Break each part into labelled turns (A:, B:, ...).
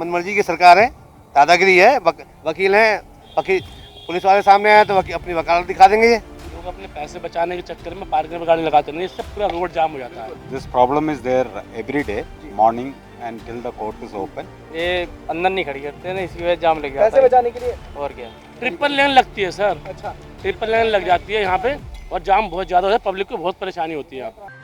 A: मनमर्जी की सरकार है, दादागिरी है, वकील हैं, वकील पुलिस वाले सामने आए तो अपनी वकालत दिखा देंगे। ये
B: लोग अपने पैसे बचाने के चक्कर में पार्किंग में गाड़ी लगाते नहीं, इससे पूरा रोड जाम हो जाता है।
C: This problem is there every day morning and till the court is open.
B: ये अंदर नहीं खड़ी करते हैं ना, इसी वजह जाम लग जाता
D: पैसे
B: है।
D: बचाने के लिए।
B: और क्या, ट्रिपल लेन लगती है सर,
D: अच्छा,
B: ट्रिपल लेन लग जाती है यहाँ पे और जाम बहुत ज़्यादा होता है, पब्लिक को बहुत परेशानी होती है यहाँ पे।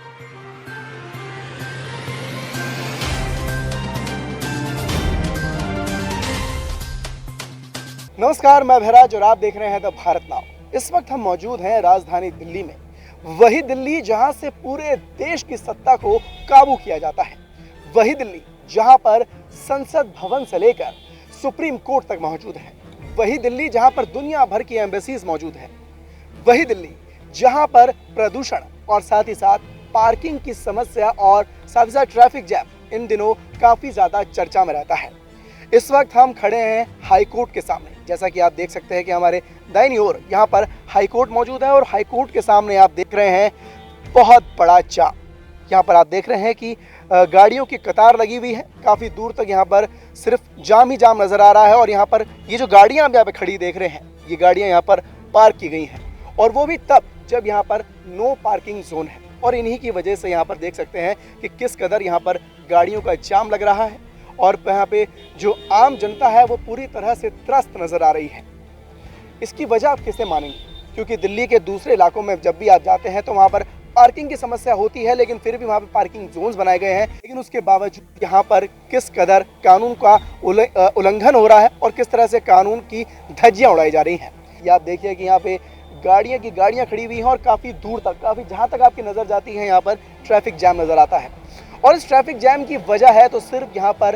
D: नमस्कार, मैं भैराज और आप देख रहे हैं द भारत नाउ। इस वक्त हम मौजूद हैं राजधानी दिल्ली में, वही दिल्ली जहां से पूरे देश की सत्ता को काबू किया जाता है, वही दिल्ली जहां पर संसद भवन से लेकर सुप्रीम कोर्ट तक मौजूद है, वही दिल्ली जहां पर दुनिया भर की एम्बेसीज मौजूद है, वही दिल्ली जहां पर प्रदूषण और साथ ही साथ पार्किंग की समस्या और साथ ही साथ ट्रैफिक जैम इन दिनों काफी ज्यादा चर्चा में रहता है। इस वक्त हम खड़े हैं हाई कोर्ट के सामने। जैसा कि आप देख सकते हैं कि हमारे दाहिनी ओर यहाँ पर हाई कोर्ट मौजूद है और हाई कोर्ट के सामने आप देख रहे हैं बहुत बड़ा जाम। यहाँ पर आप देख रहे हैं कि गाड़ियों की कतार लगी हुई है, काफ़ी दूर तक यहाँ पर सिर्फ जाम ही जाम नज़र आ रहा है। और यहाँ पर ये जो गाड़ियाँ आप यहाँ पर खड़ी देख रहे हैं, ये गाड़ियाँ यहाँ पर पार्क की गई हैं, और वो भी तब जब यहाँ पर नो पार्किंग जोन है। और इन्हीं की वजह से यहाँ पर देख सकते हैं कि किस कदर यहाँ पर गाड़ियों का जाम लग रहा है और यहाँ पे जो आम जनता है वो पूरी तरह से त्रस्त नज़र आ रही है। इसकी वजह आप किसे मानेंगे? क्योंकि दिल्ली के दूसरे इलाकों में जब भी आप जाते हैं तो वहाँ पर पार्किंग की समस्या होती है, लेकिन फिर भी वहाँ पर पार्किंग जोन्स बनाए गए हैं। लेकिन उसके बावजूद यहाँ पर किस कदर कानून का उल्लंघन हो रहा है और किस तरह से कानून की धज्जियाँ उड़ाई जा रही हैं। ये आप देखिए कि यहाँ पे गाड़ियाँ खड़ी हुई हैं और काफ़ी दूर तक, काफ़ी जहाँ तक आपकी नज़र जाती है यहाँ पर ट्रैफिक जैम नज़र आता है। और इस ट्रैफिक जैम की वजह है तो सिर्फ यहाँ पर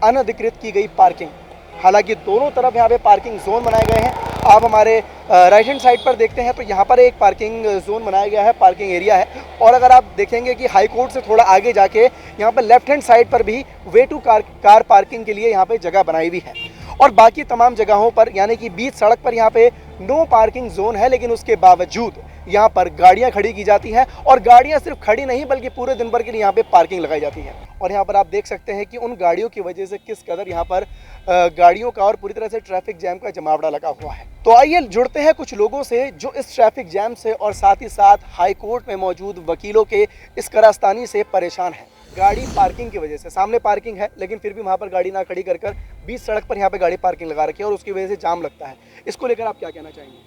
D: अनधिकृत की गई पार्किंग। हालांकि दोनों तरफ यहाँ पे पार्किंग जोन बनाए गए हैं। आप हमारे राइट हैंड साइड पर देखते हैं तो यहाँ पर एक पार्किंग जोन बनाया गया है, पार्किंग एरिया है। और अगर आप देखेंगे कि हाई कोर्ट से थोड़ा आगे जाके यहाँ पर लेफ्ट हैंड साइड पर भी वे टू कार पार्किंग के लिए यहाँ पे जगह बनाई हुई है। और बाकी तमाम जगहों पर यानी कि बीच सड़क पर यहाँ पे नो पार्किंग जोन है, लेकिन उसके बावजूद यहाँ पर गाड़ियाँ खड़ी की जाती हैं। और गाड़ियाँ सिर्फ खड़ी नहीं बल्कि पूरे दिन भर के लिए यहाँ पे पार्किंग लगाई जाती है। और यहाँ पर आप देख सकते हैं कि उन गाड़ियों की वजह से किस कदर यहाँ पर गाड़ियों का और पूरी तरह से ट्रैफिक जैम का जमावड़ा लगा हुआ है। तो आइए जुड़ते हैं कुछ लोगों से जो इस ट्रैफिक जैम से और साथ ही साथ हाई कोर्ट में मौजूद वकीलों के इस कारस्तानी से परेशान है। गाड़ी पार्किंग की वजह से, सामने पार्किंग है लेकिन फिर भी वहाँ पर गाड़ी ना खड़ी कर बीच सड़क पर यहाँ पे गाड़ी पार्किंग लगा रखी है और उसकी वजह से जाम लगता है। इसको लेकर आप क्या कहना चाहेंगे?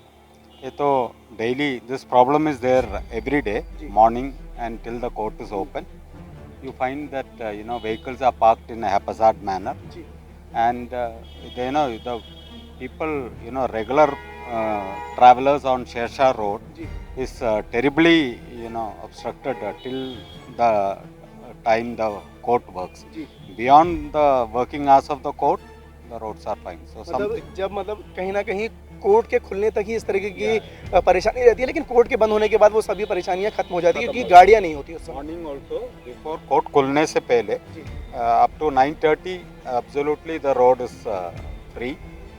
C: ये तो daily this problem is there every day morning and till the court is open. You find that vehicles are parked in a haphazard manner, and the people regular travelers on Shersha Road is terribly obstructed till the time the court works. Beyond the working hours of the court, the roads are fine. So
D: जब कहीं ना कहीं court के खुलने तक ही इस तरीके की परेशानी रहती है, लेकिन कोर्ट के बंद होने के बाद वो सभी परेशानियां खत्म हो जाती है क्योंकि गाड़ियां नहीं होती उस समय।
C: मॉर्निंग ऑल्सो बिफोर कोर्ट खुलने से पहले up to 9:30 absolutely the road is free.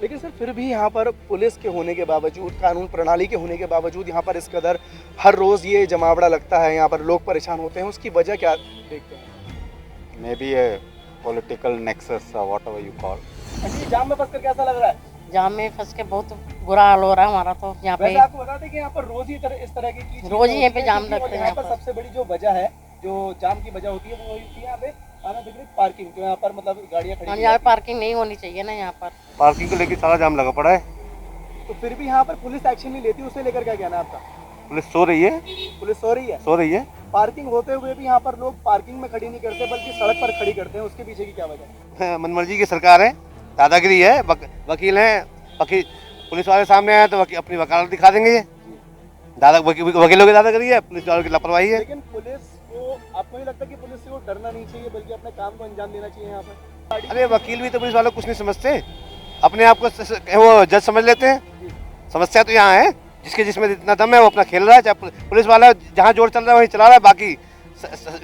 D: लेकिन सर फिर भी यहाँ पर पुलिस के होने के बावजूद, कानून प्रणाली के होने के बावजूद यहाँ पर इस कदर हर रोज़ ये जमावड़ा लगता है, यहाँ पर लोग परेशान होते हैं। उसकी वजह क्या देखते हैं?
C: May be A political nexus, what ever you call.
D: अच्छा, जाम में फंस कर कैसा लग रहा है?
E: जाम में फंस के बहुत बुरा हाल हो रहा है हमारा। तो यहाँ पे
D: आपको बता दें कि यहाँ पर रोज ही इस तरह की
E: रोज ही यहाँ पे जाम लगते हैं।
D: यहाँ पर सबसे बड़ी जो वजह है, जो जाम की वजह होती है वो होती है यहाँ पे अनधिकृत पार्किंग। तो यहाँ पर गाड़ियाँ खड़ी,
E: यहाँ पे पार्किंग नहीं होनी चाहिए ना, यहाँ पर
A: पार्किंग को लेकर सारा जाम लगा पड़ा है।
D: तो फिर भी यहाँ पर पुलिस एक्शन नहीं लेती, उसे लेकर क्या कहना है आपका?
A: पुलिस सो रही है,
D: पुलिस सो रही है। पार्किंग होते हुए भी यहाँ पर लोग पार्किंग में खड़ी नहीं करते बल्कि सड़क पर खड़ी करते हैं, उसके पीछे की क्या वजह है?
A: मनमर्जी की सरकार है, दादागिरी है, वकील हैं, पुलिस वाले सामने आए तो अपनी वकालत दिखा देंगे। ये वकीलों की दादागिरी है, पुलिस वालों की लापरवाही है।
D: लेकिन पुलिस को, आपको नहीं लगता कि पुलिस से वो डरना नहीं चाहिए बल्कि अपने काम को अंजाम देना चाहिए यहाँ पर?
A: अरे वकील भी तो पुलिस वालों को कुछ नहीं समझते, अपने आप को वो जज समझ लेते हैं। समस्या तो यहाँ है, जिसमें इतना दम है वो अपना खेल रहा है। चाहे पुलिस वाला जहाँ जोर चल रहा है वहीं चला रहा है, बाकी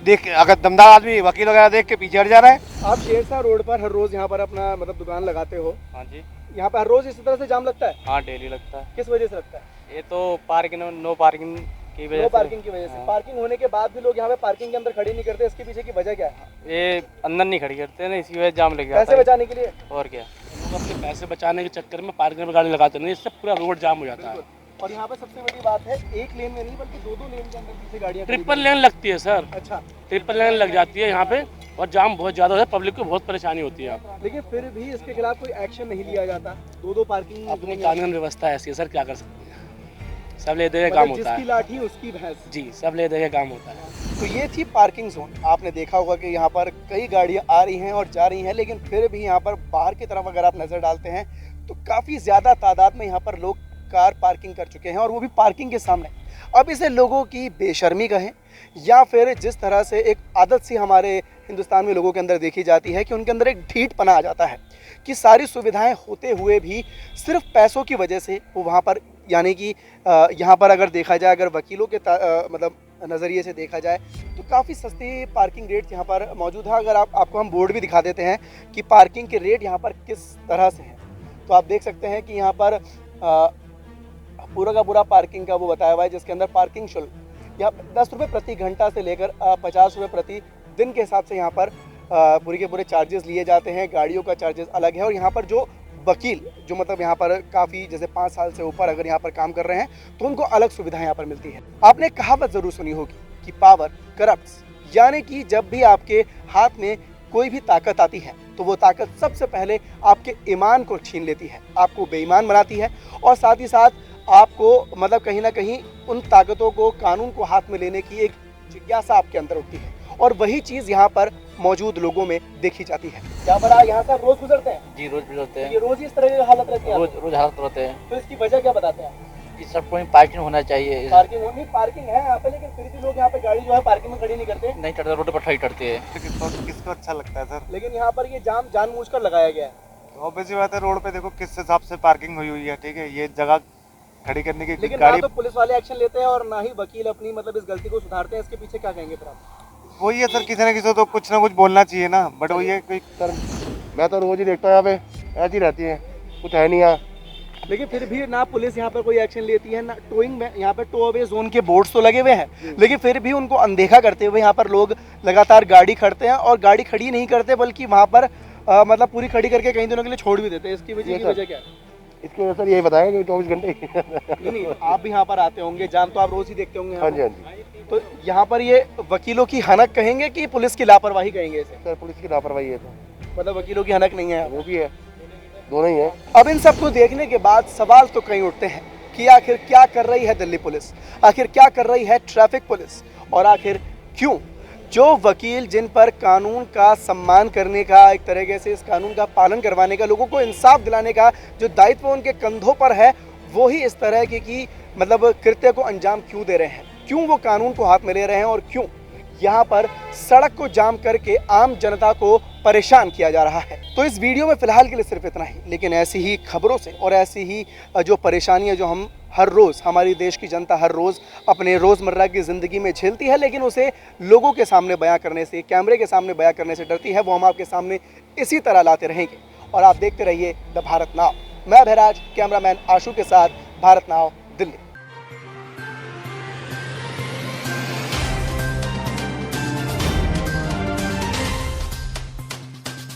A: देख अगर दमदार आदमी वकील वगैरह देख के पीछे हट जा रहा है।
D: आप शेरशाह रोड पर हर रोज यहाँ पर अपना दुकान लगाते हो?
B: हाँ जी।
D: यहाँ पर हर रोज इसी तरह से जाम लगता है?
B: हाँ, डेली लगता है।
D: किस वजह से लगता है?
B: ये तो पार्किंग नो पार्किंग
F: की
D: नो
F: वजह
D: पार्किंग की वजह से।
F: हाँ।
D: पार्किंग होने के बाद भी लोग यहाँ पे पार्किंग के अंदर खड़े नहीं करते, इसके पीछे की वजह क्या है?
F: से ये अंदर नहीं खड़ी करते ना, इसी वजह जाम लग जाता
D: पैसे
F: है।
D: बचाने के लिए।
F: और क्या,
B: लोग अपने पैसे बचाने के चक्कर में पार्किंग में गाड़ी लगाते नहीं, इससे पूरा रोड जाम हो जाता है।
D: और यहाँ पे सबसे बड़ी बात है, एक लेन में नहीं बल्कि दो लेन के अंदर पीछे गाड़ियाँ खड़ी
B: ट्रिपल लेन लगती है सर,
D: हैं। अच्छा,
B: ट्रिपल लेन लग जाती है यहाँ पे और जाम बहुत ज़्यादा होता है, पब्लिक को बहुत परेशानी होती है यहाँ पे।
D: लेकिन फिर भी इसके खिलाफ कोई एक्शन नहीं लिया जाता। दो पार्किंग
B: अपनी कानून व्यवस्था ऐसी है सर, क्या कर सकते हैं, सब ले दे के काम होता
D: जिसकी
B: है।
D: लाठी उसकी भैंस।
B: जी, सब ले दे के काम होता है।
D: तो ये थी पार्किंग जोन। आपने देखा होगा कि यहाँ पर कई गाड़ियाँ आ रही हैं और जा रही हैं, लेकिन फिर भी यहाँ पर बाहर की तरफ अगर आप नज़र डालते हैं तो काफ़ी ज़्यादा तादाद में यहाँ पर लोग कार पार्किंग कर चुके हैं, और वो भी पार्किंग के सामने। अब इसे लोगों की बेशर्मी कहें या फिर जिस तरह से एक आदत सी हमारे हिंदुस्तान में लोगों के अंदर देखी जाती है कि उनके अंदर एक ढीठपना आ जाता है कि सारी सुविधाएं होते हुए भी सिर्फ पैसों की वजह से वो वहाँ पर, यानी कि यहाँ पर अगर देखा जाए, अगर वकीलों के मतलब नज़रिए से देखा जाए तो काफ़ी सस्ती पार्किंग रेट यहाँ पर मौजूद है। अगर आपको हम बोर्ड भी दिखा देते हैं कि पार्किंग के रेट यहाँ पर किस तरह से हैं, तो आप देख सकते हैं कि यहाँ पर पूरा का पूरा पार्किंग का वो बताया हुआ है, जिसके अंदर पार्किंग शुल्क यहाँ 10 रुपये प्रति घंटा से लेकर 50 रुपये प्रति दिन के हिसाब से यहाँ पर पूरे के पूरे चार्जेस लिए जाते हैं। गाड़ियों का चार्जेस अलग है, और यहाँ पर जो वकील जो मतलब यहाँ पर काफ़ी जैसे 5 साल से ऊपर अगर यहाँ पर काम कर रहे हैं तो उनको अलग सुविधाएं यहाँ पर मिलती है। आपने कहावत ज़रूर सुनी होगी कि पावर करप्ट्स, यानी कि जब भी आपके हाथ में कोई भी ताकत आती है तो वो ताकत सबसे पहले आपके ईमान को छीन लेती है, आपको बेईमान बनाती है, और साथ ही साथ आपको मतलब कहीं ना कहीं उन ताकतों को, कानून को हाथ में लेने की एक जिज्ञासा आपके अंदर उठती है, और वही चीज़ यहाँ पर मौजूद लोगों में देखी जाती है। क्या बड़ा यहाँ से आप रोज गुजरते हैं?
F: जी रोज गुजरते
D: ये
F: हैं,
D: रोज इस तरह की हालत रहती है?
F: रोज हालत रहते हैं।
D: तो इसकी वजह क्या बताते हैं?
F: कि सबको पार्किंग होना चाहिए।
D: पार्किंग होनी, पार्किंग है यहाँ पे, लेकिन फिर भी लोग यहाँ पे गाड़ी जो है पार्किंग में खड़ी नहीं करते।
F: नहीं चढ़ते, रोड पर खड़ी करते हैं।
G: किसको अच्छा लगता है सर?
D: लेकिन यहाँ पर ये जाम जानबूझकर लगाया गया है।
G: ऑब्वियस बात है, रोड पे देखो किस हिसाब से पार्किंग हुई है, ठीक है, ये जगह खड़ी करने की
D: लेकिन
G: गाड़ी
D: ना तो पुलिस वाले एक्शन लेते हैं और ना ही वकील अपनी मतलब इस गलती को सुधारते हैं। इसके पीछे क्या कहेंगे फिर आप?
G: वही है सर, किसी ना किसी को तो कुछ ना कुछ बोलना चाहिए ना, बट वही है कोई
A: सर मैं तो रोज ही देखता हूँ यहाँ पे ऐसी रहती है, कुछ है नहीं यहाँ।
D: लेकिन फिर भी ना पुलिस यहाँ पर कोई एक्शन लेती है, ना टोइंग में यहाँ पे टो अवे जोन के बोर्ड्स तो लगे हुए हैं, लेकिन फिर भी उनको अनदेखा करते हुए यहाँ पर लोग लगातार गाड़ी खड़ते हैं, और गाड़ी खड़ी नहीं करते बल्कि वहाँ पर मतलब पूरी खड़ी करके कई दिनों के लिए छोड़ भी देते हैं। इसकी वजह क्या है?
A: इसकी वजह सर यही बताया कि 24 घंटे
D: नहीं, आप भी यहाँ पर आते होंगे, जाम तो आप रोज ही देखते होंगे यहाँ
A: हाँ जी,
D: पर।
A: हाँ जी
D: तो यहाँ पर ये वकीलों की हनक कहेंगे कि पुलिस की लापरवाही कहेंगे इसे?
A: सर, पुलिस की लापरवाही है तो
D: मतलब वकीलों की हनक नहीं है।
A: वो भी है, दोनों ही है।
D: अब इन सबको देखने के बाद सवाल तो कई उठते हैं कि आखिर क्या कर रही है दिल्ली पुलिस, आखिर क्या कर रही है ट्रैफिक पुलिस, और आखिर क्यों जो वकील जिन पर कानून का सम्मान करने का, एक तरीके से इस कानून का पालन करवाने का, लोगों को इंसाफ दिलाने का जो दायित्व उनके कंधों पर है, वो ही इस तरह की मतलब कृत्य को अंजाम क्यों दे रहे हैं, क्यों वो कानून को हाथ में ले रहे हैं, और क्यों यहाँ पर सड़क को जाम करके आम जनता को परेशान किया जा रहा है। तो इस वीडियो में फिलहाल के लिए सिर्फ इतना ही, लेकिन ऐसी ही खबरों से और ऐसी ही जो परेशानियां जो हम हर रोज़, हमारी देश की जनता हर रोज़ अपने रोज़मर्रा की ज़िंदगी में झेलती है, लेकिन उसे लोगों के सामने बयां करने से, कैमरे के सामने बयां करने से डरती है, वो हम आपके सामने इसी तरह लाते रहेंगे। और आप देखते रहिए द भारत नाव। मैं भैराज, कैमरामैन आशु के साथ भारत नाव।